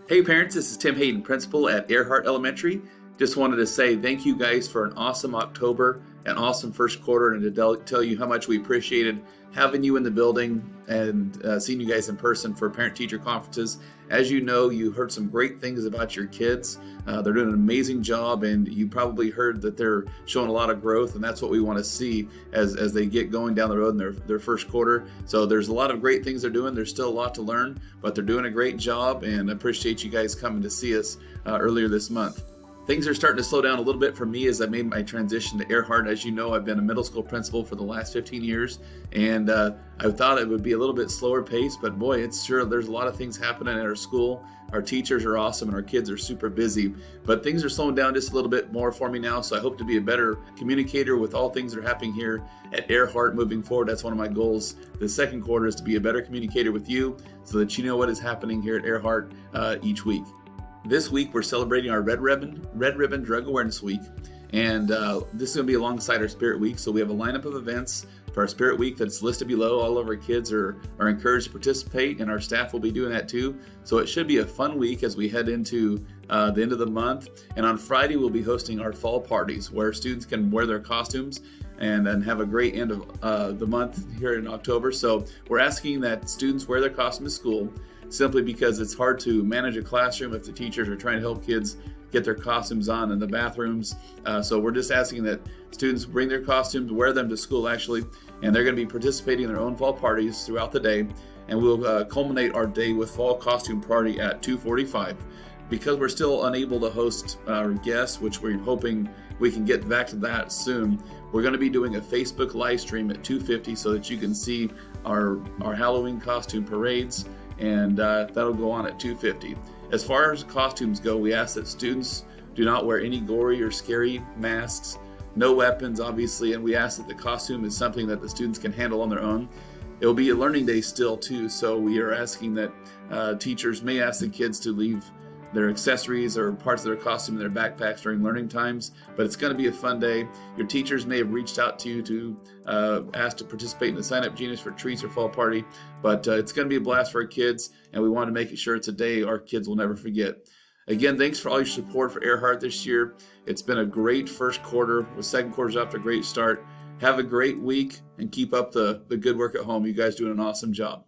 Hey parents, this is Tim Hayden, principal at Earhart Elementary. Just wanted to say thank you guys for an awesome October, an awesome first quarter, and to tell you how much we appreciated having you in the building and seeing you guys in person for parent-teacher conferences. As you know, you heard some great things about your kids. They're doing an amazing job, and you probably heard that they're showing a lot of growth, and that's what we want to see as they get going down the road in their first quarter. So there's a lot of great things they're doing. There's still a lot to learn, but they're doing a great job, and I appreciate you guys coming to see us earlier this month. Things are starting to slow down a little bit for me as I made my transition to Earhart. As you know, I've been a middle school principal for the last 15 years, and I thought it would be a little bit slower pace, but boy, there's a lot of things happening at our school. Our teachers are awesome, and our kids are super busy, but things are slowing down just a little bit more for me now, so I hope to be a better communicator with all things that are happening here at Earhart moving forward. That's one of my goals. The second quarter is to be a better communicator with you so that you know what is happening here at Earhart each week. This week, we're celebrating our Red Ribbon Drug Awareness Week, and this is going to be alongside our Spirit Week. So we have a lineup of events for our Spirit Week that's listed below. All of our kids are encouraged to participate, and our staff will be doing that too. So it should be a fun week as we head into the end of the month. And on Friday, we'll be hosting our fall parties where students can wear their costumes and have a great end of the month here in October. So we're asking that students wear their costume to school, simply because it's hard to manage a classroom if the teachers are trying to help kids get their costumes on in the bathrooms. So we're just asking that students bring their costumes, wear them to school actually, and they're going to be participating in their own fall parties throughout the day. And we'll culminate our day with fall costume party at 2:45. Because we're still unable to host our guests, which we're hoping we can get back to that soon, we're going to be doing a Facebook live stream at 2:50 so that you can see our Halloween costume parades, and that'll go on at 2:50. As far as costumes go, we ask that students do not wear any gory or scary masks, no weapons obviously, and we ask that the costume is something that the students can handle on their own. It will be a learning day still too, so we are asking that teachers may ask the kids to leave their accessories or parts of their costume in their backpacks during learning times, but it's going to be a fun day. Your teachers may have reached out to you to ask to participate in the Sign Up Genius for Treats or Fall Party, but it's going to be a blast for our kids, and we want to make sure it's a day our kids will never forget. Again, thanks for all your support for Earhart this year. It's been a great first quarter, with second quarter's off to a great start. Have a great week, and keep up the good work at home. You guys doing an awesome job.